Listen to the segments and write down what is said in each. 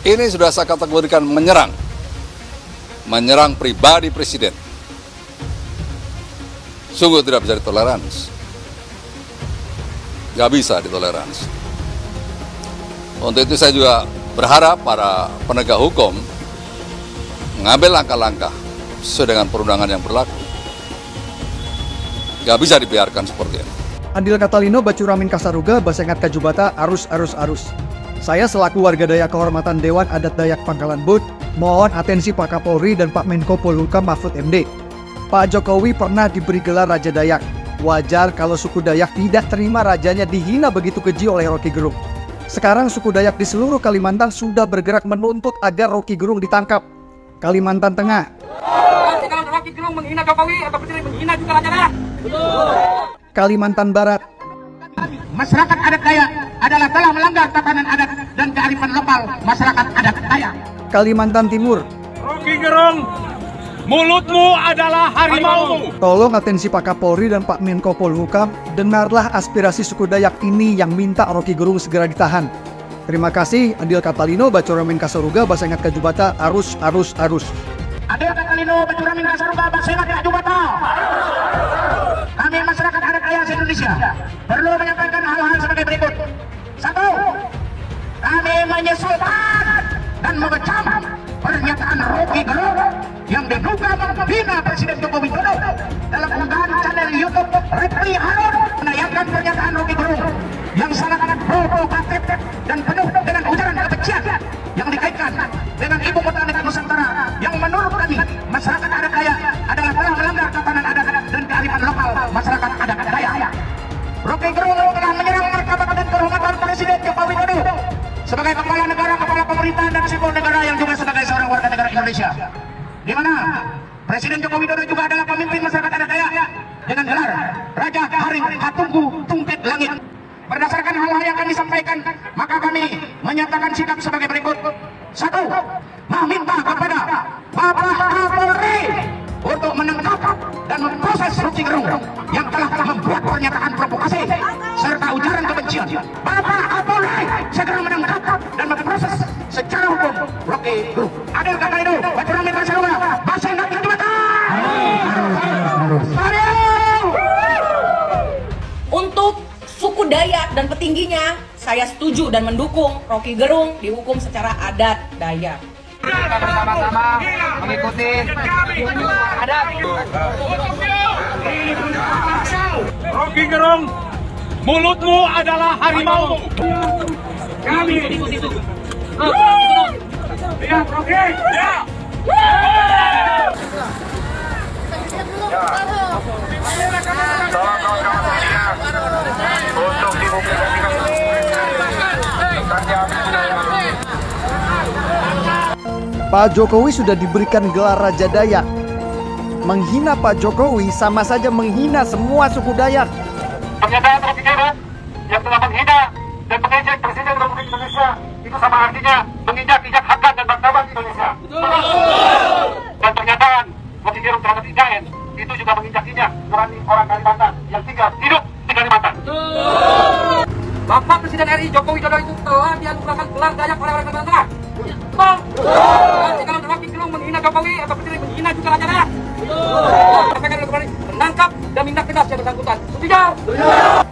Ini sudah saya kategorikan menyerang pribadi presiden. Sungguh tidak bisa ditoleransi. Gak bisa ditoleransi. Untuk itu saya juga berharap para penegak hukum mengambil langkah-langkah sesuai dengan perundangan yang berlaku. Gak bisa dibiarkan seperti ini. Andil Catalino, Bacuramin Kasaruga, Basengat Kajubata, arus. Saya selaku warga Dayak Kehormatan Dewan Adat Dayak Pangkalan Bud, mohon atensi Pak Kapolri dan Pak Menko Polhukam Mahfud MD. Pak Jokowi pernah diberi gelar Raja Dayak. Wajar kalau suku Dayak tidak terima rajanya dihina begitu keji oleh Rocky Gerung. Sekarang suku Dayak di seluruh Kalimantan sudah bergerak menuntut agar Rocky Gerung ditangkap. Kalimantan Tengah. Kalau Rocky Gerung menghina Jokowi atau presiden menghina juga Raja Dayak. Kalimantan Barat. Masyarakat adat Dayak adalah telah melanggar tatanan adat dan kearifan lokal masyarakat adat Dayak. Kalimantan Timur. Rocky Gerung, mulutmu adalah harimau. Tolong atensi Pak Kapolri dan Pak Menko Polhukam, dengarlah aspirasi suku Dayak ini yang minta Rocky Gerung segera ditahan. Terima kasih. Andil Catalino, Bacuramin Kasaruga, Basengat Kajubata, arus. Andil Catalino, Bacuramin Kasaruga, Basengat Kajubata. Kami masyarakat adat Dayak Indonesia perlu menyampaikan hal-hal sebagai berikut. 1. Kami menyesalkan dan mengecam pernyataan Rocky Gerung yang diduga menghina Presiden Joko Widodo dalam unggahan channel YouTube Reply Harun menayangkan pernyataan Rocky Gerung yang sangat provokatif dan penuh dengan ujaran kebencian yang dikaitkan dengan ibu kota negara Nusantara yang menurut kami masyarakat adat Dayak adalah telah melanggar tatanan adat dan kearifan lokal masyarakat adat Dayak. Rocky Gerung telah menyerang martabat dan kehormatan Presiden Joko Widodo sebagai kepala negara, kepala pemerintahan dan simbol negara yang juga sebagai seorang warga negara Indonesia, di mana Presiden Joko Widodo juga adalah pemimpin masyarakat adat Dayak dengan gelar Raja Haring Hatunggu Tungkit Langit. Berdasarkan hal-hal yang kami sampaikan, maka kami menyatakan sikap sebagai berikut. 1. Meminta kepada Bapak Kapolri untuk menangkap dan memproses Rocky Gerung yang telah membuat pernyataan provokasi serta ujaran kebencian. Bapak Kapolri segera menangkap dan memproses secara hukum Rocky Gerung. Andil Catalino, Bacuramin Kasaruga, Basengat Kajubata. Untuk suku Dayak dan petingginya, saya setuju dan mendukung Rocky Gerung dihukum secara adat Dayak. Kita bersama-sama mengikuti adat. Rocky Gerung, mulutmu adalah harimau. Kami lihat Rocky. Untuk dipublikasikan Pak Jokowi sudah diberikan gelar Raja Dayak. Menghina Pak Jokowi sama saja menghina semua suku Dayak. pernyataan Rocky Gerung yang telah menghina dan mengejek Presiden Republik Indonesia itu sama artinya menginjak-injak harkat dan martabat Indonesia. Dan pernyataan Rocky Gerung terhadap IKN itu juga menginjak-injak nurani orang Kalimantan yang tinggal hidup di Kalimantan. Bapak Presiden RI Joko Widodo itu telah dianugerahkan gelar Dayak oleh orang Kalimantan Tengah. Kalau Rocky Gerung menghina Jokowi atau presiden menghina juga Raja Dayak. Menangkap dan menindak tegas yang bersangkutan. Setuju?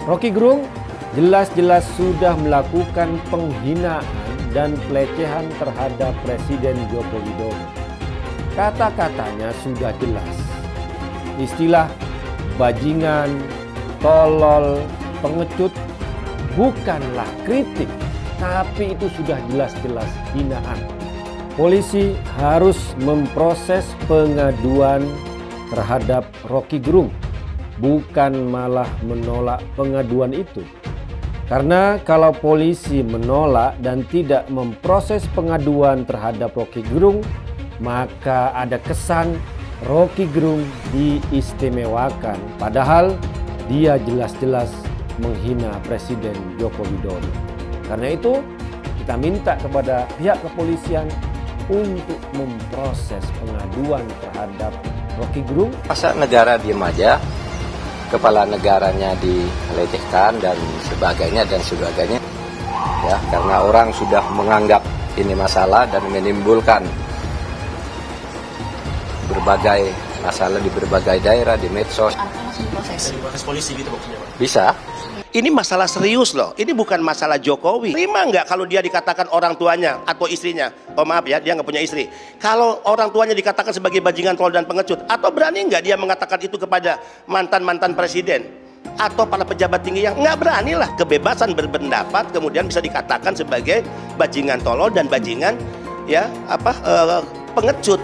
Rocky Gerung jelas-jelas sudah melakukan penghinaan dan pelecehan terhadap Presiden Joko Widodo. Kata-katanya sudah jelas. Istilah bajingan, tolol, pengecut bukanlah kritik, tapi itu sudah jelas-jelas hinaan. Polisi harus memproses pengaduan terhadap Rocky Gerung, bukan malah menolak pengaduan itu. Karena kalau polisi menolak dan tidak memproses pengaduan terhadap Rocky Gerung, maka ada kesan Rocky Gerung diistimewakan, padahal dia jelas-jelas menghina Presiden Joko Widodo. Karena itu kita minta kepada pihak kepolisian untuk memproses pengaduan terhadap Rocky Gerung. Masa negara diam aja, kepala negaranya dilecehkan dan sebagainya, ya, karena orang sudah menganggap ini masalah dan menimbulkan berbagai masalah di berbagai daerah, di medsos. Proses polisi gitu maksudnya, Pak? Bisa. Ini masalah serius loh, ini bukan masalah Jokowi. Terima nggak kalau dia dikatakan orang tuanya atau istrinya, oh maaf ya, dia nggak punya istri. Kalau orang tuanya dikatakan sebagai bajingan tolol dan pengecut, atau berani nggak dia mengatakan itu kepada mantan-mantan presiden? Atau para pejabat tinggi yang nggak berani lah. Kebebasan berpendapat kemudian bisa dikatakan sebagai bajingan tolol dan bajingan pengecut.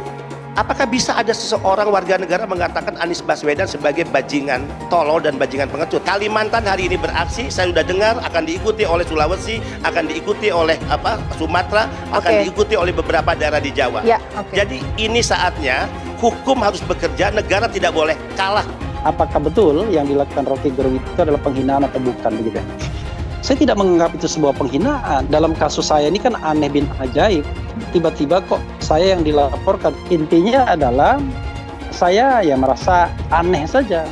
Apakah bisa ada seseorang warga negara mengatakan Anies Baswedan sebagai bajingan tolol dan bajingan pengecut? Kalimantan hari ini beraksi, saya sudah dengar akan diikuti oleh Sulawesi, akan diikuti oleh Sumatera, akan diikuti oleh beberapa daerah di Jawa. Ya, Jadi ini saatnya hukum harus bekerja, negara tidak boleh kalah. Apakah betul yang dilakukan Rocky Gerung itu adalah penghinaan atau bukan begitu? Saya tidak menganggap itu sebuah penghinaan. Dalam kasus saya ini kan aneh bin ajaib. Tiba-tiba kok saya yang dilaporkan. Intinya adalah saya ya merasa aneh saja.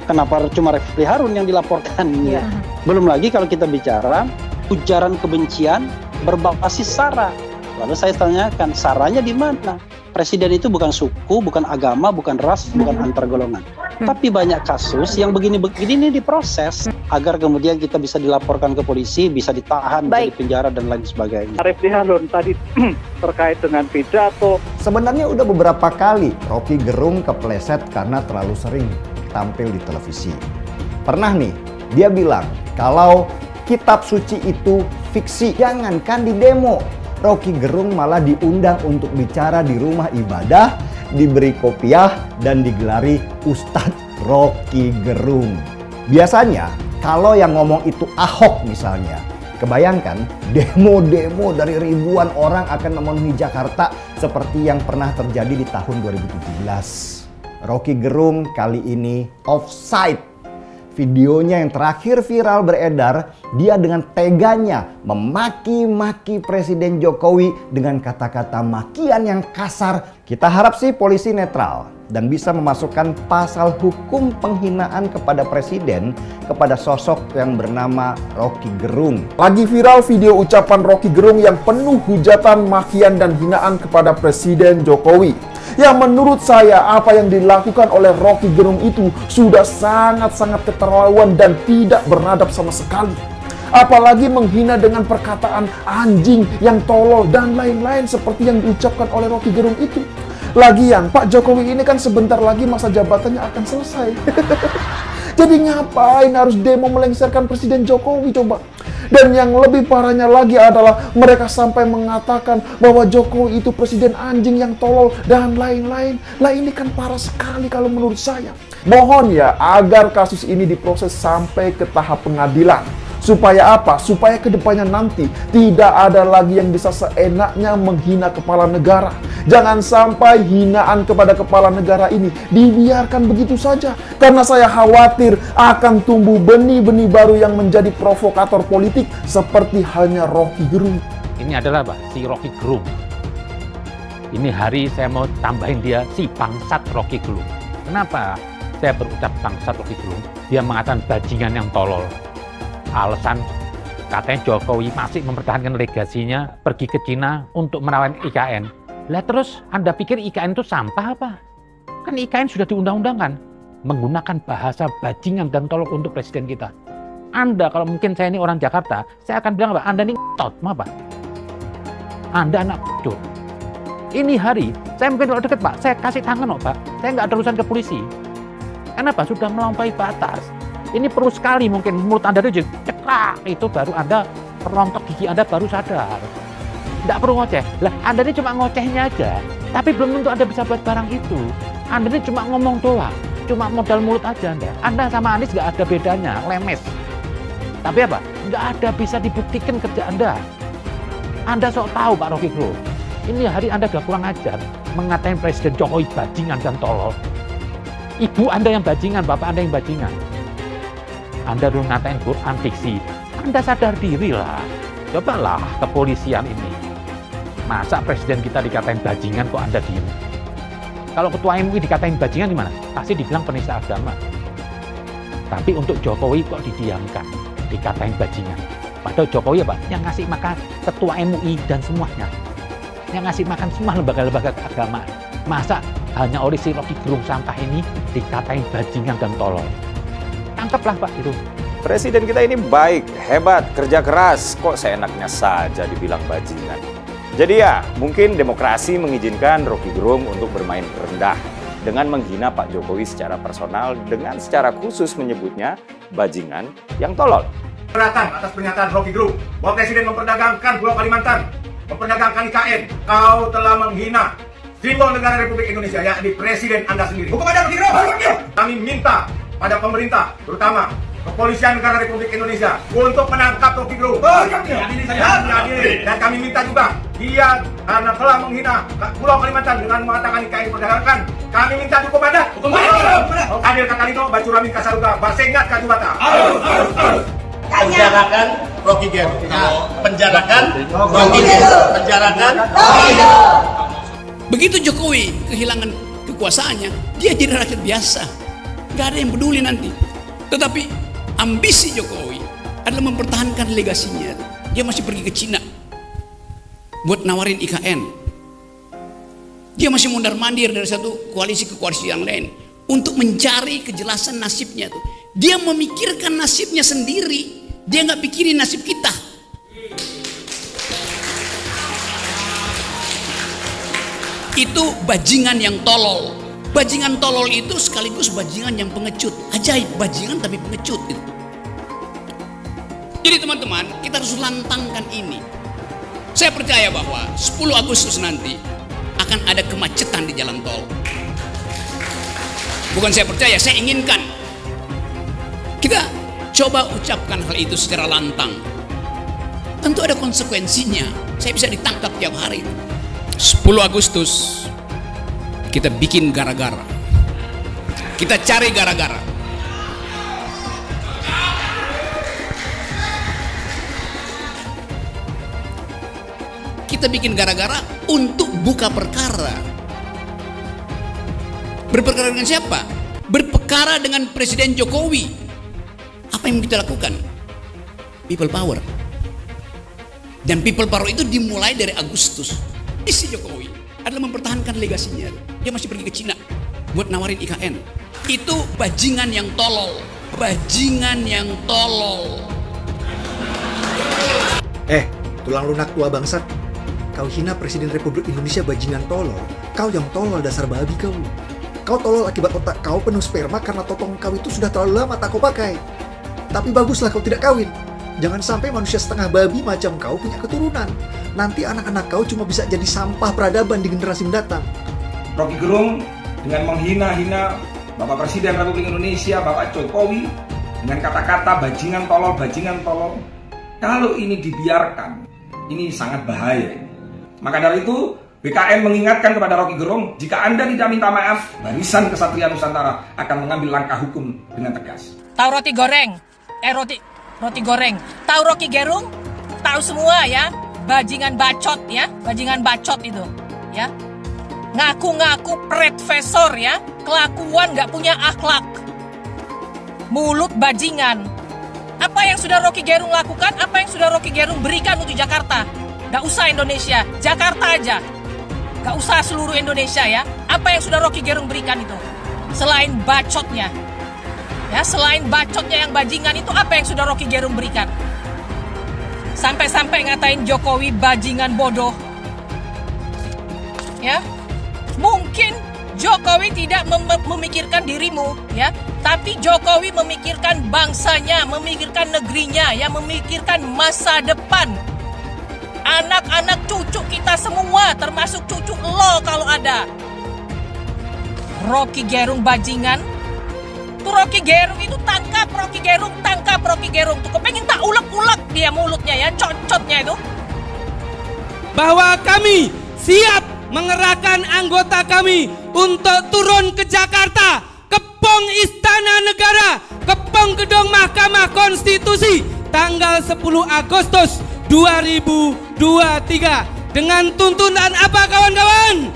Kenapa cuma Refli Harun yang dilaporkan? Ya. Belum lagi kalau kita bicara ujaran kebencian berbasis SARA. Lalu saya tanyakan, SARA-nya di mana? Presiden itu bukan suku, bukan agama, bukan ras, bukan antar golongan. Tapi banyak kasus yang begini-begini ini diproses agar kemudian kita bisa dilaporkan ke polisi, bisa ditahan, bisa dipenjara dan lain sebagainya. Refli Harun tadi terkait dengan pidato. Sebenarnya udah beberapa kali Rocky Gerung kepleset karena terlalu sering tampil di televisi. Pernah nih dia bilang kalau kitab suci itu fiksi, jangankan di demo. Rocky Gerung malah diundang untuk bicara di rumah ibadah, diberi kopiah dan digelari Ustadz Rocky Gerung. Biasanya kalau yang ngomong itu Ahok misalnya, kebayangkan demo-demo dari ribuan orang akan memenuhi Jakarta seperti yang pernah terjadi di tahun 2017. Rocky Gerung kali ini offside. Videonya yang terakhir viral beredar, dia dengan teganya memaki-maki Presiden Jokowi dengan kata-kata makian yang kasar. Kita harap sih polisi netral dan bisa memasukkan pasal hukum penghinaan kepada Presiden kepada sosok yang bernama Rocky Gerung. Lagi viral video ucapan Rocky Gerung yang penuh hujatan, makian, dan hinaan kepada Presiden Jokowi. Yang menurut saya apa yang dilakukan oleh Rocky Gerung itu sudah sangat-sangat keterlaluan dan tidak beradab sama sekali. Apalagi menghina dengan perkataan anjing, yang tolol, dan lain-lain seperti yang diucapkan oleh Rocky Gerung itu. Lagian Pak Jokowi ini kan sebentar lagi masa jabatannya akan selesai. Jadi ngapain harus demo melengsarkan Presiden Jokowi coba? Dan yang lebih parahnya lagi adalah mereka sampai mengatakan bahwa Jokowi itu presiden anjing yang tolol dan lain-lain. Lah ini kan parah sekali kalau menurut saya. Mohon ya agar kasus ini diproses sampai ke tahap pengadilan. Supaya apa? Supaya kedepannya nanti tidak ada lagi yang bisa seenaknya menghina kepala negara. Jangan sampai hinaan kepada kepala negara ini dibiarkan begitu saja. Karena saya khawatir akan tumbuh benih-benih baru yang menjadi provokator politik seperti halnya Rocky Gerung. Ini adalah si Rocky Gerung. Ini hari saya mau tambahin dia si bangsat Rocky Gerung. Kenapa saya berucap bangsat Rocky Gerung? Dia mengatakan bajingan yang tolol. Alasan katanya Jokowi masih mempertahankan legasinya pergi ke Cina untuk merawat IKN. Lah terus Anda pikir IKN itu sampah apa? Kan IKN sudah diundang-undangkan menggunakan bahasa bajingan dan tolol untuk presiden kita. Anda kalau mungkin saya ini orang Jakarta, saya akan bilang apa? Anda ini ngetot, apa? Anda anak cut. Ini hari, saya mungkin kalau deket Pak, saya kasih tangan Pak. Saya nggak ada urusan ke polisi. Kenapa? Sudah melampaui batas. Ini perlu sekali mungkin mulut Anda itu ceklak, itu baru Anda rontok gigi Anda baru sadar. Tidak perlu ngoceh. Lah Anda ini cuma ngocehnya aja, tapi belum tentu Anda bisa buat barang itu. Anda ini cuma ngomong doang, cuma modal mulut aja Anda. Anda sama Anies nggak ada bedanya, lemes. Tapi apa? Nggak ada bisa dibuktikan kerja Anda. Anda sok tahu Pak Rocky Gerung. Ini hari Anda udah kurang ajar, mengatain Presiden Jokowi bajingan dan tolol. Ibu Anda yang bajingan, Bapak Anda yang bajingan. Anda dulu ngatain Quran fiksi. Anda sadar diri lah. Cobalah kepolisian ini. Masa presiden kita dikatain bajingan kok Anda diem? Kalau ketua MUI dikatain bajingan gimana? Pasti dibilang penista agama. Tapi untuk Jokowi kok didiamkan, dikatain bajingan. Padahal Jokowi apa? Yang ngasih makan ketua MUI dan semuanya. Yang ngasih makan semua lembaga-lembaga keagamaan. Masa hanya oleh si Rocky Gerung sampah ini dikatain bajingan dan tolol? Tangkaplah Pak itu. Presiden kita ini baik, hebat, kerja keras, kok seenaknya saja dibilang bajingan. Jadi ya, mungkin demokrasi mengizinkan Rocky Gerung untuk bermain rendah dengan menghina Pak Jokowi secara personal dengan secara khusus menyebutnya bajingan yang tolol. Keberatan atas pernyataan Rocky Gerung bahwa Presiden memperdagangkan Pulau Kalimantan, memperdagangkan IKN. Kau telah menghina simbol negara Republik Indonesia, yakni Presiden Anda sendiri. Hukum ada Rocky Gerung. Kami minta pada pemerintah, terutama Kepolisian Negara Republik Indonesia, untuk menangkap Rocky Gerung. Dan kami minta juga, dia karena telah menghina Pulau Kalimantan dengan mengatakan IKN diperdagangkan, kami minta hukum adat. Adil Katalino, Bacuramin Kasaruga, Basengat Kajubata. Penjarakan Rocky Gerung. Penjarakan Rocky Gerung. Penjarakan Rocky Gerung. Begitu Jokowi kehilangan kekuasaannya, dia jadi rakyat biasa. Gak ada yang peduli nanti. Tetapi ambisi Jokowi adalah mempertahankan legasinya. Dia masih pergi ke Cina buat nawarin IKN. Dia masih mondar-mandir dari satu koalisi ke koalisi yang lain untuk mencari kejelasan nasibnya tuh. Dia memikirkan nasibnya sendiri. Dia nggak pikirin nasib kita. Itu bajingan yang tolol. Bajingan tolol itu sekaligus bajingan yang pengecut. Ajaib, bajingan tapi pengecut itu. Jadi teman-teman, kita harus lantangkan ini. Saya percaya bahwa 10 Agustus nanti akan ada kemacetan di jalan tol. Bukan saya percaya, saya inginkan. Kita coba ucapkan hal itu secara lantang. Tentu ada konsekuensinya. Saya bisa ditangkap tiap hari. 10 Agustus kita bikin gara-gara. Kita cari gara-gara. Kita bikin gara-gara untuk buka perkara. Berperkara dengan siapa? Berperkara dengan Presiden Jokowi. Apa yang kita lakukan? People power. Dan people power itu dimulai dari Agustus. Isi Jokowi adalah mempertahankan legasinya. Dia masih pergi ke Cina buat nawarin IKN. Itu bajingan yang tolol. Bajingan yang tolol. Tulang lunak tua bangsat. Kau hina Presiden Republik Indonesia bajingan tolol. Kau yang tolol, dasar babi kau. Kau tolol akibat otak kau penuh sperma karena totong kau itu sudah terlalu lama tak kau pakai. Tapi baguslah kau tidak kawin. Jangan sampai manusia setengah babi macam kau punya keturunan. Nanti anak-anak kau cuma bisa jadi sampah peradaban di generasi mendatang. Rocky Gerung dengan menghina-hina Bapak Presiden Republik Indonesia, Bapak Jokowi, dengan kata-kata bajingan tolol. Kalau ini dibiarkan, ini sangat bahaya. Maka dari itu, BKN mengingatkan kepada Rocky Gerung, jika Anda tidak minta maaf, Barisan Kesatria Nusantara akan mengambil langkah hukum dengan tegas. Tahu roti goreng? Roti goreng. Tahu Rocky Gerung? Tahu semua ya, bajingan bacot ya, bajingan bacot itu, ya. Ngaku-ngaku profesor ya, kelakuan nggak punya akhlak. Mulut bajingan. Apa yang sudah Rocky Gerung lakukan? Apa yang sudah Rocky Gerung berikan untuk Jakarta? Gak usah Indonesia, Jakarta aja. Gak usah seluruh Indonesia ya. Apa yang sudah Rocky Gerung berikan itu? Selain bacotnya. Ya, selain bacotnya yang bajingan itu, apa yang sudah Rocky Gerung berikan? Sampai-sampai ngatain Jokowi bajingan bodoh. Ya. Mungkin Jokowi tidak memikirkan dirimu, ya. Tapi Jokowi memikirkan bangsanya, memikirkan negerinya, ya, memikirkan masa depan. Anak-anak cucu kita semua, termasuk cucu lo kalau ada. Rocky Gerung bajingan. Tuh Rocky Gerung itu tangkap Rocky Gerung. Tuh kepengen tak ulek-ulek dia mulutnya ya, cocotnya itu. Bahwa kami siap mengerahkan anggota kami untuk turun ke Jakarta, Kepong Istana Negara, Kepong Gedung Mahkamah Konstitusi, tanggal 10 Agustus 2023 dengan tuntutan apa kawan-kawan?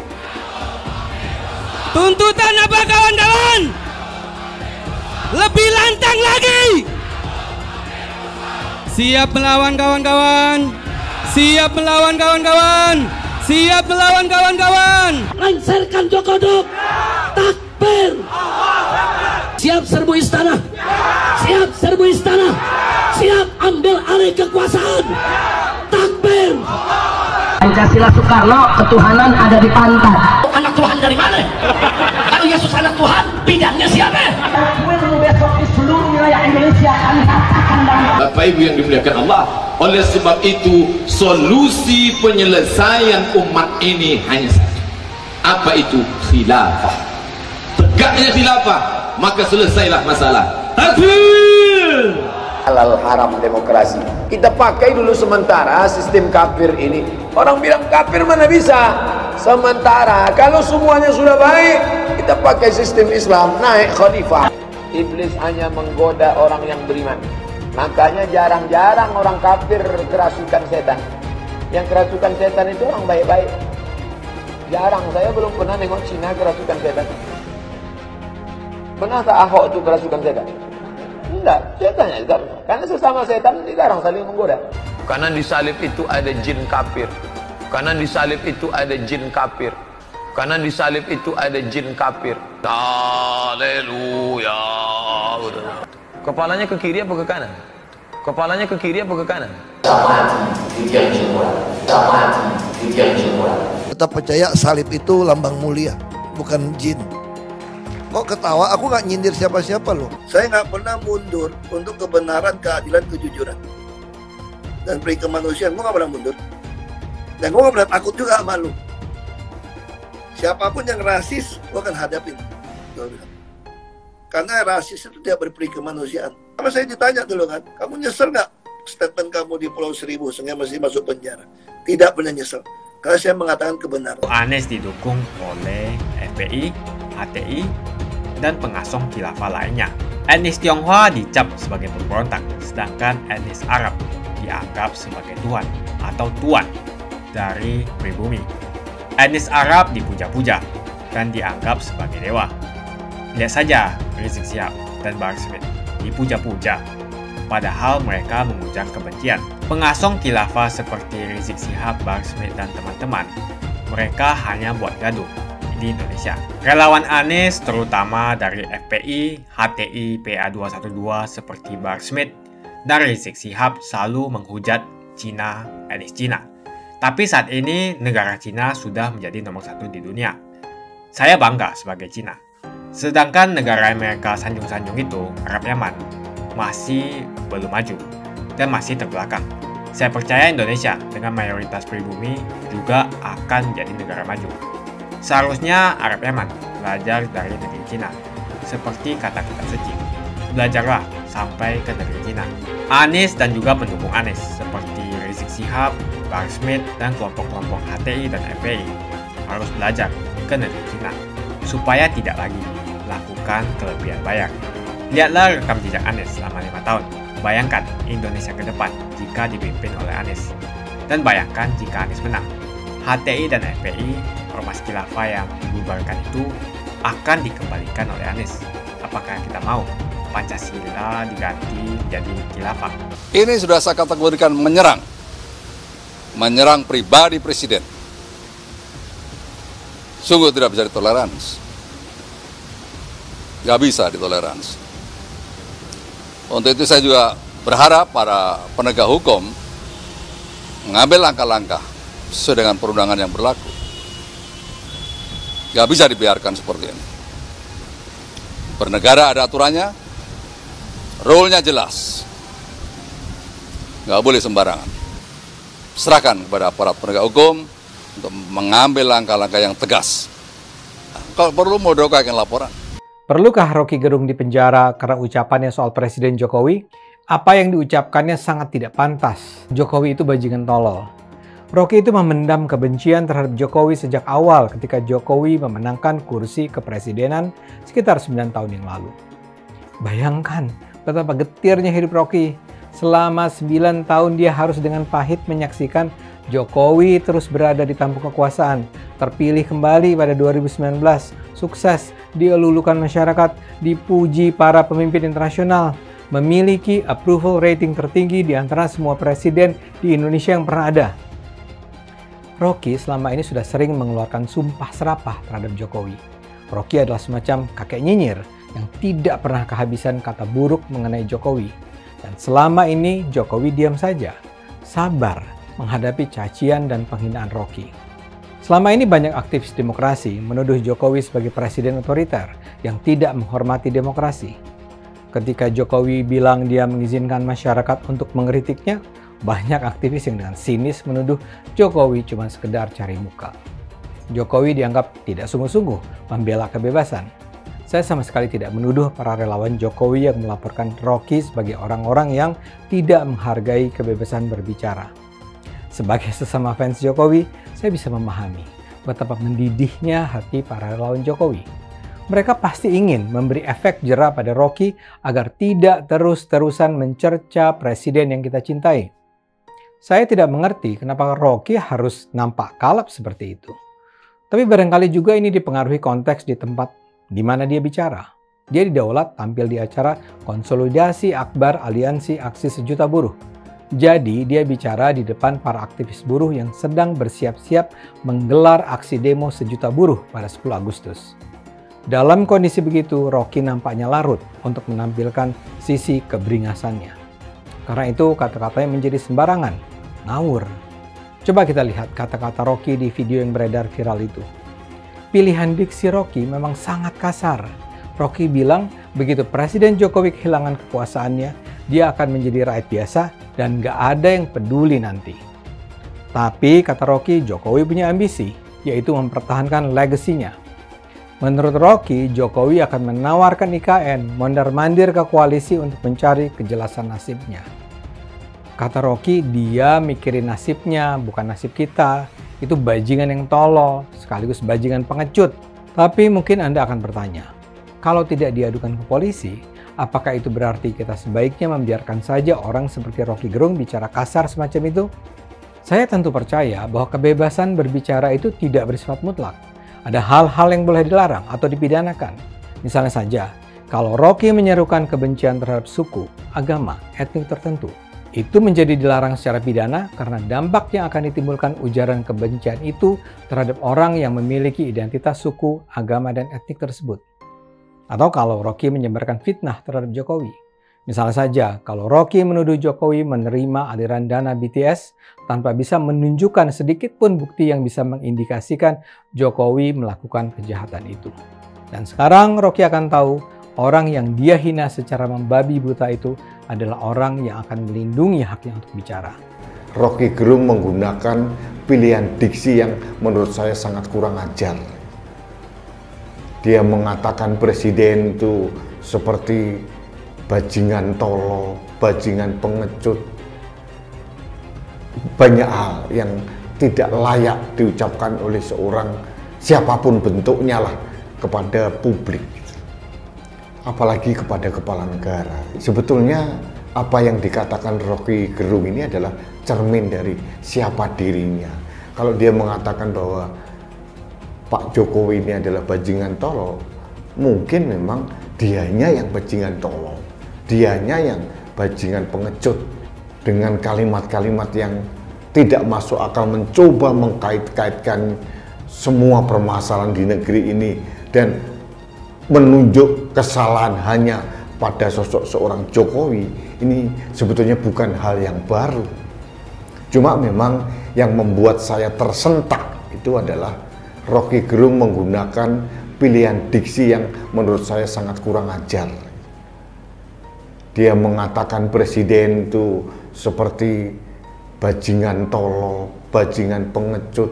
Tuntutan apa kawan-kawan? Lebih lantang lagi. Siap melawan kawan-kawan. Siap melawan kawan-kawan. Siap melawan kawan-kawan. Lengserkan Jokodok. Takbir. Siap serbu istana. Siap serbu istana. Siap ambil alih kekuasaan. Takbir. Pancasila Soekarno, ketuhanan ada di pantat. Anak Tuhan dari mana? Kalau Yesus anak Tuhan, bidangnya siapa? Besok di seluruh wilayah Indonesia kami katakan dan Bapak Ibu yang dimuliakan Allah, oleh sebab itu solusi penyelesaian umat ini hanya satu. Apa itu? Khilafah. Tegaknya khilafah, maka selesailah masalah. Takbir. Halal haram demokrasi. Kita pakai dulu sementara sistem kafir ini. Orang bilang kafir mana bisa? Sementara kalau semuanya sudah baik, kita pakai sistem Islam, naik khalifah. Iblis hanya menggoda orang yang beriman. Makanya jarang-jarang orang kafir kerasukan setan. Yang kerasukan setan itu orang baik-baik. Jarang, saya belum pernah nengok Cina kerasukan setan. Pernah tak Ahok itu kerasukan setan? Enggak, setannya juga. Karena sesama setan dilarang saling menggoda. Karena di salib itu ada jin kafir. Karena di salib itu ada jin kafir. Karena di salib itu ada jin kafir. Haleluya. Kepalanya ke kiri apa ke kanan? Kepalanya ke kiri apa ke kanan? Tetap percaya salib itu lambang mulia, bukan jin. Kok ketawa? Aku nggak nyindir siapa-siapa loh. Saya nggak pernah mundur untuk kebenaran, keadilan, kejujuran dan peri kemanusiaan. Gue nggak pernah mundur. Dan gue nggak pernah takut juga sama lu. Siapapun yang rasis, gue akan hadapin. Karena rasis itu tidak berperi kemanusiaan. Sama saya ditanya dulu kan, kamu nyesel nggak statement kamu di Pulau Seribu sehingga masih masuk penjara? Tidak pernah nyesel. Karena saya mengatakan kebenaran. Anies didukung oleh FPI, HTI, dan pengasong khilafah lainnya. Etnis Tionghoa dicap sebagai pemberontak, sedangkan etnis Arab dianggap sebagai tuan atau tuan dari pribumi. Etnis Arab dipuja-puja dan dianggap sebagai dewa. Lihat saja Rizik Syihab dan Bahar Smith dipuja-puja, padahal mereka mengujang kebencian. Pengasong khilafah seperti Rizik Syihab, Bahar Smith, dan teman-teman, mereka hanya buat gaduh di Indonesia. Relawan Anies terutama dari FPI, HTI, PA212 seperti Bahar Smith dan Rizik Syihab selalu menghujat Cina, etnis Cina. Tapi saat ini negara Cina sudah menjadi nomor 1 di dunia. Saya bangga sebagai Cina. Sedangkan negara Amerika sanjung-sanjung itu, Arab Yaman, masih belum maju dan masih terbelakang. Saya percaya Indonesia dengan mayoritas pribumi juga akan menjadi negara maju. Seharusnya Arab Yaman belajar dari negeri Cina. Seperti kata kitab suci, belajarlah sampai ke negeri Cina. Anies dan juga pendukung Anies seperti Rizik Syihab, Bahar Smith, dan kelompok-kelompok HTI dan FPI harus belajar ke negeri Cina supaya tidak lagi melakukan kelebihan bayar. Lihatlah rekam jejak Anies selama 5 tahun. Bayangkan Indonesia ke depan jika dipimpin oleh Anies. Dan bayangkan jika Anies menang. HTI dan FPI, ormas khilafah yang dibubarkan itu akan dikembalikan oleh Anies. Apakah kita mau Pancasila diganti menjadi khilafah? Ini sudah saya kategorikan menyerang. Menyerang pribadi presiden. Sungguh tidak bisa ditoleransi. Gak bisa ditoleransi. Untuk itu saya juga berharap para penegak hukum mengambil langkah-langkah sesuai dengan perundangan yang berlaku. Gak bisa dibiarkan seperti ini. Bernegara ada aturannya, rule-nya jelas. Gak boleh sembarangan. Serahkan kepada aparat penegak hukum untuk mengambil langkah-langkah yang tegas. Kalau perlu Muldoko akan laporan. Perlukah Rocky Gerung dipenjara karena ucapannya soal Presiden Jokowi? Apa yang diucapkannya sangat tidak pantas. Jokowi itu bajingan tolol. Rocky itu memendam kebencian terhadap Jokowi sejak awal ketika Jokowi memenangkan kursi kepresidenan sekitar 9 tahun yang lalu. Bayangkan betapa getirnya hidup Rocky. Selama 9 tahun dia harus dengan pahit menyaksikan Jokowi terus berada di tampuk kekuasaan, terpilih kembali pada 2019, sukses, dielulukan masyarakat, dipuji para pemimpin internasional. memiliki approval rating tertinggi di antara semua presiden di Indonesia yang pernah ada. Rocky selama ini sudah sering mengeluarkan sumpah serapah terhadap Jokowi. Rocky adalah semacam kakek nyinyir yang tidak pernah kehabisan kata buruk mengenai Jokowi. Dan selama ini Jokowi diam saja, sabar menghadapi cacian dan penghinaan Rocky. Selama ini banyak aktivis demokrasi menuduh Jokowi sebagai presiden otoriter yang tidak menghormati demokrasi. Ketika Jokowi bilang dia mengizinkan masyarakat untuk mengkritiknya, banyak aktivis yang dengan sinis menuduh Jokowi cuma sekedar cari muka. Jokowi dianggap tidak sungguh-sungguh membela kebebasan. Saya sama sekali tidak menuduh para relawan Jokowi yang melaporkan Rocky sebagai orang-orang yang tidak menghargai kebebasan berbicara. Sebagai sesama fans Jokowi, saya bisa memahami betapa mendidihnya hati para relawan Jokowi. Mereka pasti ingin memberi efek jera pada Rocky agar tidak terus-terusan mencerca presiden yang kita cintai. Saya tidak mengerti kenapa Rocky harus nampak kalap seperti itu. Tapi barangkali juga ini dipengaruhi konteks di tempat di mana dia bicara. Dia didaulat tampil di acara konsolidasi akbar aliansi aksi sejuta buruh. Jadi dia bicara di depan para aktivis buruh yang sedang bersiap-siap menggelar aksi demo sejuta buruh pada 10 Agustus. Dalam kondisi begitu, Rocky nampaknya larut untuk menampilkan sisi keberingasannya. Karena itu kata-katanya menjadi sembarangan, ngawur. Coba kita lihat kata-kata Rocky di video yang beredar viral itu. Pilihan diksi Rocky memang sangat kasar. Rocky bilang begitu Presiden Jokowi kehilangan kekuasaannya, dia akan menjadi rakyat biasa dan gak ada yang peduli nanti. Tapi kata Rocky, Jokowi punya ambisi, yaitu mempertahankan legasinya. Menurut Rocky, Jokowi akan menawarkan IKN mondar-mandir ke koalisi untuk mencari kejelasan nasibnya. Kata Rocky, dia mikirin nasibnya, bukan nasib kita. Itu bajingan yang tolol, sekaligus bajingan pengecut. Tapi mungkin Anda akan bertanya, kalau tidak diadukan ke polisi, apakah itu berarti kita sebaiknya membiarkan saja orang seperti Rocky Gerung bicara kasar semacam itu? Saya tentu percaya bahwa kebebasan berbicara itu tidak bersifat mutlak. Ada hal-hal yang boleh dilarang atau dipidanakan. Misalnya saja, kalau Rocky menyerukan kebencian terhadap suku, agama, etnik tertentu, itu menjadi dilarang secara pidana karena dampak yang akan ditimbulkan ujaran kebencian itu terhadap orang yang memiliki identitas suku, agama, dan etnik tersebut. Atau kalau Rocky menyebarkan fitnah terhadap Jokowi. Misalnya saja, kalau Rocky menuduh Jokowi menerima aliran dana BTS tanpa bisa menunjukkan sedikit pun bukti yang bisa mengindikasikan Jokowi melakukan kejahatan itu. Dan sekarang Rocky akan tahu orang yang dia hina secara membabi buta itu adalah orang yang akan melindungi haknya untuk bicara. Rocky Gerung menggunakan pilihan diksi yang menurut saya sangat kurang ajar. Dia mengatakan presiden itu seperti bajingan tolol, bajingan pengecut. Banyak hal yang tidak layak diucapkan oleh seorang siapapun bentuknya lah kepada publik. Apalagi kepada kepala negara. Sebetulnya apa yang dikatakan Rocky Gerung ini adalah cermin dari siapa dirinya. Kalau dia mengatakan bahwa Pak Jokowi ini adalah bajingan tolol, mungkin memang dianya yang bajingan tolol. Dianya yang bajingan pengecut dengan kalimat-kalimat yang tidak masuk akal, mencoba mengkait-kaitkan semua permasalahan di negeri ini dan menunjuk kesalahan hanya pada sosok seorang Jokowi. Ini sebetulnya bukan hal yang baru. Cuma memang yang membuat saya tersentak itu adalah Rocky Gerung menggunakan pilihan diksi yang menurut saya sangat kurang ajar. Dia mengatakan presiden itu seperti bajingan tolol, bajingan pengecut.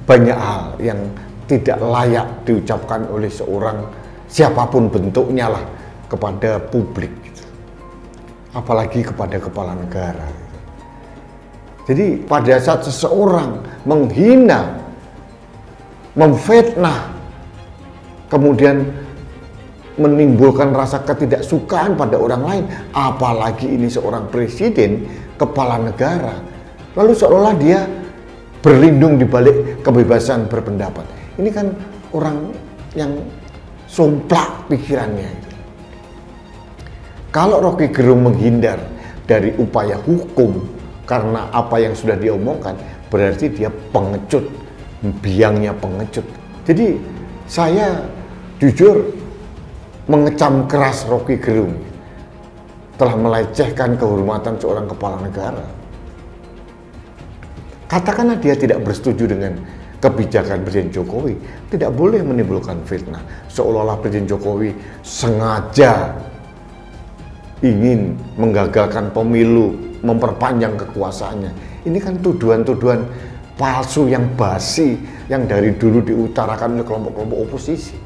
Banyak hal yang tidak layak diucapkan oleh seorang siapapun bentuknya lah kepada publik. Apalagi kepada kepala negara. Jadi pada saat seseorang menghina, memfitnah, kemudian menimbulkan rasa ketidaksukaan pada orang lain, apalagi ini seorang presiden, kepala negara, lalu seolah dia berlindung di balik kebebasan berpendapat. Ini kan orang yang somplak pikirannya. Kalau Rocky Gerung menghindar dari upaya hukum karena apa yang sudah diomongkan, berarti dia pengecut, biangnya pengecut. Jadi saya jujur mengecam keras Rocky Gerung telah melecehkan kehormatan seorang kepala negara. Katakanlah dia tidak bersetuju dengan kebijakan Presiden Jokowi, tidak boleh menimbulkan fitnah seolah-olah Presiden Jokowi sengaja ingin menggagalkan pemilu, memperpanjang kekuasaannya. Ini kan tuduhan-tuduhan palsu yang basi yang dari dulu diutarakan oleh kelompok-kelompok oposisi.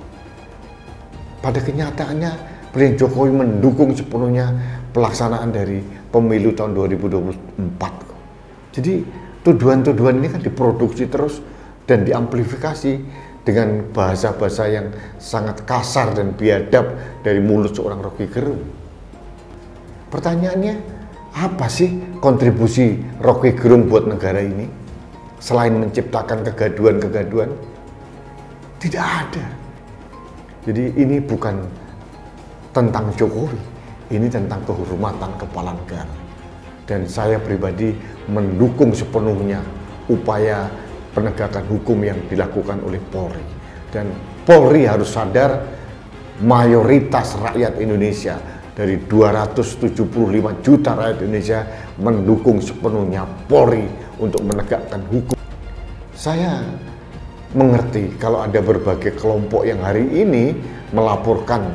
Pada kenyataannya Presiden Jokowi mendukung sepenuhnya pelaksanaan dari pemilu tahun 2024. Jadi tuduhan-tuduhan ini kan diproduksi terus dan diamplifikasi dengan bahasa-bahasa yang sangat kasar dan biadab dari mulut seorang Rocky Gerung. Pertanyaannya, apa sih kontribusi Rocky Gerung buat negara ini? Selain menciptakan kegaduhan-kegaduhan, tidak ada. Jadi ini bukan tentang Jokowi, ini tentang kehormatan kepala negara. Dan saya pribadi mendukung sepenuhnya upaya penegakan hukum yang dilakukan oleh Polri. Dan Polri harus sadar mayoritas rakyat Indonesia dari 275 juta rakyat Indonesia mendukung sepenuhnya Polri untuk menegakkan hukum. Saya mengerti kalau ada berbagai kelompok yang hari ini melaporkan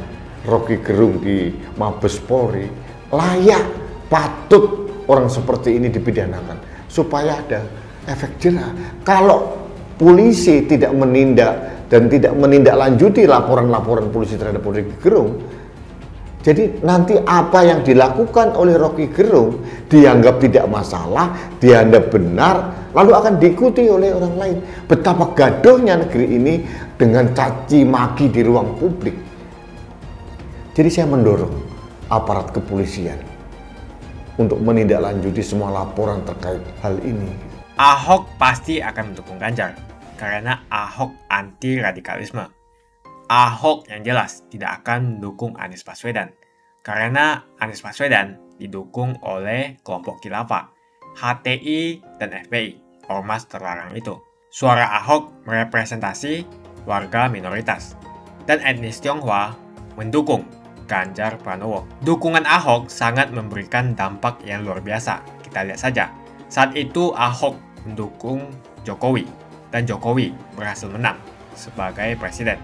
Rocky Gerung di Mabes Polri, layak, patut orang seperti ini dipidanakan supaya ada efek jerah. Kalau polisi tidak menindak dan tidak menindaklanjuti laporan-laporan polisi terhadap Rocky Gerung, jadi nanti apa yang dilakukan oleh Rocky Gerung dianggap tidak masalah, dianggap benar, lalu akan diikuti oleh orang lain. Betapa gaduhnya negeri ini dengan caci maki di ruang publik. Jadi saya mendorong aparat kepolisian untuk menindaklanjuti semua laporan terkait hal ini. Ahok pasti akan mendukung Ganjar karena Ahok anti radikalisme. Ahok yang jelas tidak akan mendukung Anies Baswedan karena Anies Baswedan didukung oleh kelompok khilafah, HTI dan FPI, ormas terlarang itu. Suara Ahok merepresentasi warga minoritas dan etnis Tionghoa mendukung Ganjar Pranowo. Dukungan Ahok sangat memberikan dampak yang luar biasa. Kita lihat saja, saat itu Ahok mendukung Jokowi dan Jokowi berhasil menang sebagai presiden.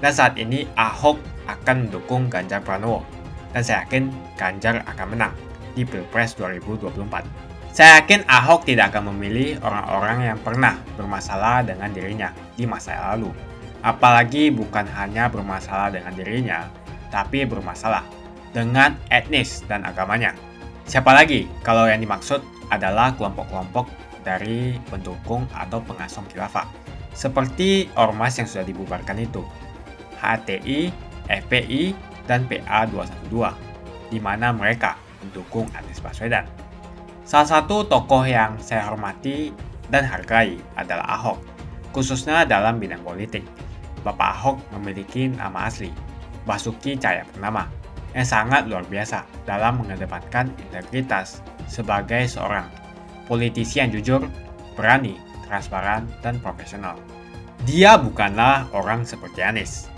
Dan saat ini Ahok akan mendukung Ganjar Pranowo. Dan saya yakin Ganjar akan menang di Pilpres 2024. Saya yakin Ahok tidak akan memilih orang-orang yang pernah bermasalah dengan dirinya di masa lalu. Apalagi bukan hanya bermasalah dengan dirinya, tapi bermasalah dengan etnis dan agamanya. Siapa lagi kalau yang dimaksud adalah kelompok-kelompok dari pendukung atau pengasong khilafah. Seperti ormas yang sudah dibubarkan itu. HTI, FPI, dan PA212, di mana mereka mendukung Anies Baswedan. Salah satu tokoh yang saya hormati dan hargai adalah Ahok, khususnya dalam bidang politik. Bapak Ahok memiliki nama asli, Basuki Cahayapurnama, yang sangat luar biasa dalam mengedepankan integritas sebagai seorang politisi yang jujur, berani, transparan, dan profesional. Dia bukanlah orang seperti Anies.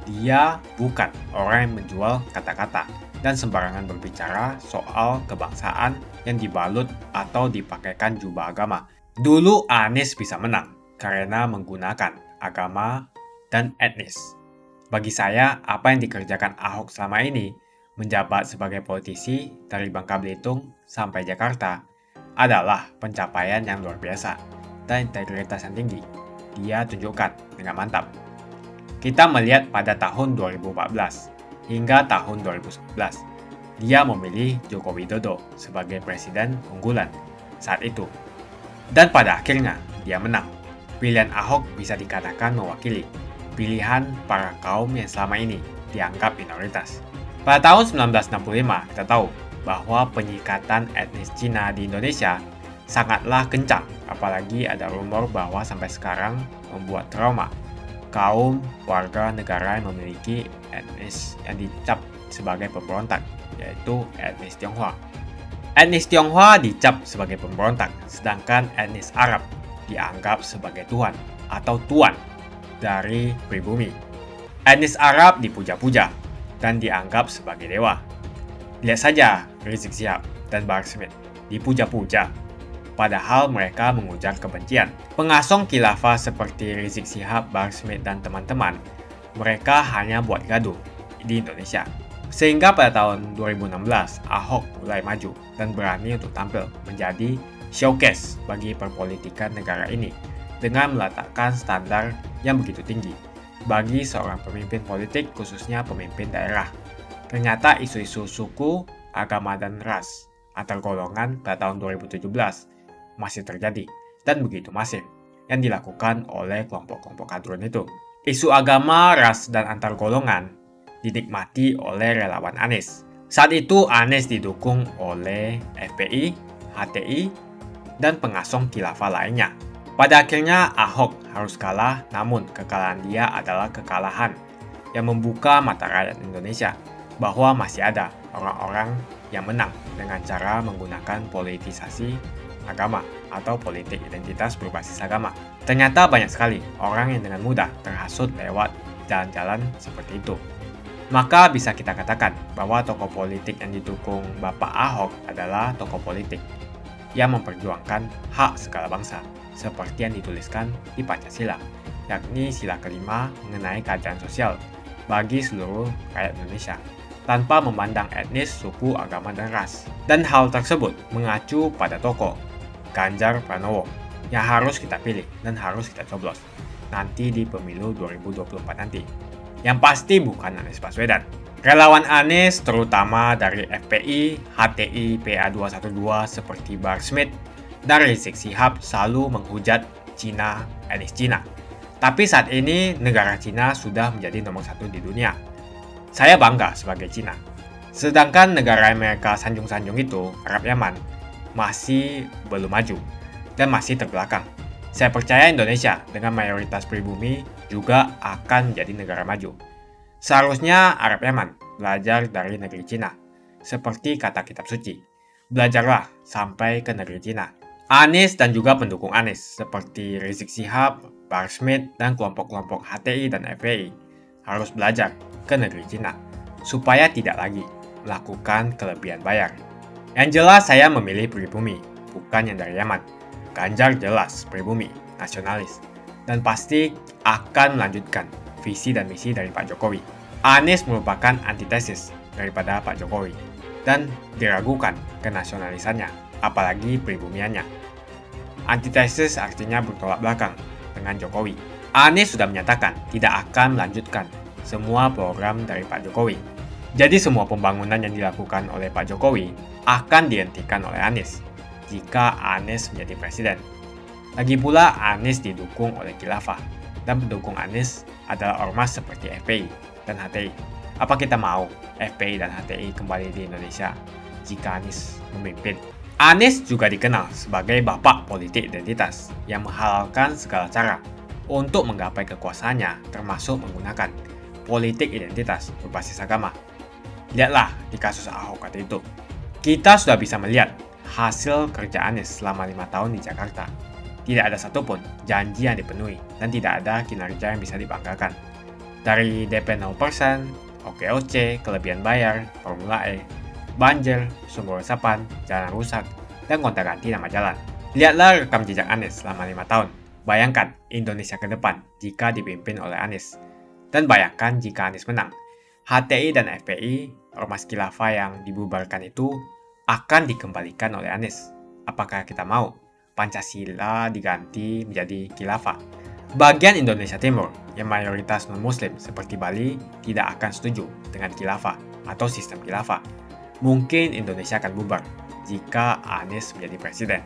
Dia bukan orang yang menjual kata-kata dan sembarangan berbicara soal kebangsaan yang dibalut atau dipakaikan jubah agama. Dulu Anies bisa menang karena menggunakan agama dan etnis. Bagi saya, apa yang dikerjakan Ahok selama ini, menjabat sebagai politisi dari Bangka Belitung sampai Jakarta, adalah pencapaian yang luar biasa dan integritas yang tinggi. Dia tunjukkan dengan mantap. Kita melihat pada tahun 2014 hingga tahun 2011, dia memilih Joko Widodo sebagai presiden unggulan saat itu. Dan pada akhirnya, dia menang. Pilihan Ahok bisa dikatakan mewakili pilihan para kaum yang selama ini dianggap minoritas. Pada tahun 1965, kita tahu bahwa penyikatan etnis Cina di Indonesia sangatlah kencang, apalagi ada rumor bahwa sampai sekarang membuat trauma kaum warga negara yang memiliki etnis yang dicap sebagai pemberontak. yaitu etnis Tionghoa. Etnis Tionghoa dicap sebagai pemberontak, sedangkan etnis Arab dianggap sebagai Tuhan atau Tuan dari pribumi. Etnis Arab dipuja-puja dan dianggap sebagai dewa. Lihat saja Rizik Syihab dan Bahar Smith dipuja-puja, padahal mereka mengujar kebencian. Pengasong khilafah seperti Rizik Syihab, Bahar Smith, dan teman-teman, mereka hanya buat gaduh di Indonesia. Sehingga pada tahun 2016, Ahok mulai maju dan berani untuk tampil menjadi showcase bagi perpolitikan negara ini dengan meletakkan standar yang begitu tinggi bagi seorang pemimpin politik, khususnya pemimpin daerah. Ternyata isu-isu suku, agama, dan ras antar golongan pada tahun 2017 masih terjadi dan begitu masif yang dilakukan oleh kelompok-kelompok kadrun itu. Isu agama, ras, dan antar golongan dinikmati oleh relawan Anies. Saat itu Anies didukung oleh FPI, HTI, dan pengasong khilafah lainnya. Pada akhirnya Ahok harus kalah, namun kekalahan dia adalah kekalahan yang membuka mata rakyat Indonesia bahwa masih ada orang-orang yang menang dengan cara menggunakan politisasi agama atau politik identitas berbasis agama. Ternyata banyak sekali orang yang dengan mudah terhasut lewat jalan-jalan seperti itu. Maka bisa kita katakan bahwa tokoh politik yang didukung Bapak Ahok adalah tokoh politik yang memperjuangkan hak segala bangsa, seperti yang dituliskan di Pancasila, yakni sila kelima mengenai keadilan sosial bagi seluruh rakyat Indonesia, tanpa memandang etnis, suku, agama, dan ras. Dan hal tersebut mengacu pada tokoh Ganjar Pranowo yang harus kita pilih dan harus kita coblos nanti di pemilu 2024 nanti. Yang pasti bukan Anies Baswedan. Relawan Anies terutama dari FPI, HTI, PA212 seperti Bahar Smith dan Rizik Syihab selalu menghujat Cina, etnis Cina. Tapi saat ini negara Cina sudah menjadi nomor 1 di dunia. Saya bangga sebagai Cina. Sedangkan negara Amerika sanjung-sanjung itu, Arab Yaman, masih belum maju dan masih terbelakang. Saya percaya Indonesia dengan mayoritas pribumi juga akan menjadi negara maju. Seharusnya Arab Yaman belajar dari negeri Cina. Seperti kata kitab suci, belajarlah sampai ke negeri Cina. Anies dan juga pendukung Anies seperti Rizik Syihab, Bahar Smith, dan kelompok-kelompok HTI dan FPI harus belajar ke negeri Cina supaya tidak lagi melakukan kelebihan bayar. Yang jelas saya memilih pribumi, bukan yang dari Yaman. Ganjar jelas pribumi, nasionalis, dan pasti akan melanjutkan visi dan misi dari Pak Jokowi. Anies merupakan antitesis daripada Pak Jokowi dan diragukan kenasionalisannya, apalagi pribumiannya. Antitesis artinya bertolak belakang dengan Jokowi. Anies sudah menyatakan tidak akan melanjutkan semua program dari Pak Jokowi. Jadi semua pembangunan yang dilakukan oleh Pak Jokowi akan dihentikan oleh Anies jika Anies menjadi presiden. Lagi pula Anies didukung oleh khilafah dan pendukung Anies adalah ormas seperti FPI dan HTI. Apa kita mau FPI dan HTI kembali di Indonesia jika Anies memimpin? Anies juga dikenal sebagai bapak politik identitas yang menghalalkan segala cara untuk menggapai kekuasaannya, termasuk menggunakan politik identitas berbasis agama. Lihatlah di kasus Ahok waktu itu. Kita sudah bisa melihat hasil kerja Anies selama 5 tahun di Jakarta. Tidak ada satupun janji yang dipenuhi dan tidak ada kinerja yang bisa dibanggakan. Dari DP 0%, OKOC, kelebihan bayar, Formula E, banjir, sumber resapan, jalan rusak, dan gonta-ganti nama jalan. Lihatlah rekam jejak Anies selama 5 tahun. Bayangkan Indonesia ke depan jika dipimpin oleh Anies. Dan bayangkan jika Anies menang. HTI dan FPI, ormas khilafah yang dibubarkan itu akan dikembalikan oleh Anies. Apakah kita mau Pancasila diganti menjadi khilafah? Bagian Indonesia Timur yang mayoritas non-muslim seperti Bali tidak akan setuju dengan khilafah atau sistem khilafah. Mungkin Indonesia akan bubar jika Anies menjadi presiden.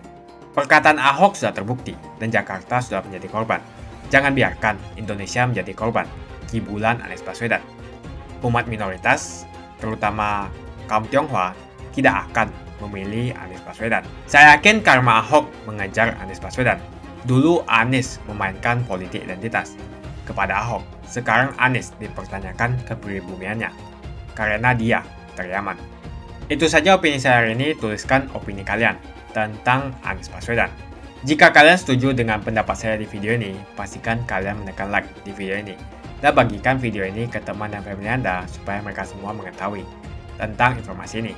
Perkataan Ahok sudah terbukti dan Jakarta sudah menjadi korban. Jangan biarkan Indonesia menjadi korban kibulan Anies Baswedan. Umat minoritas, terutama kaum Tionghoa, tidak akan memilih Anies Baswedan. Saya yakin karma Ahok mengejar Anies Baswedan. Dulu Anies memainkan politik identitas kepada Ahok. Sekarang Anies dipertanyakan kepribumiannya karena dia dari Yaman. Itu saja opini saya hari ini, tuliskan opini kalian tentang Anies Baswedan. Jika kalian setuju dengan pendapat saya di video ini, pastikan kalian menekan like di video ini. Dan bagikan video ini ke teman dan family Anda supaya mereka semua mengetahui tentang informasi ini.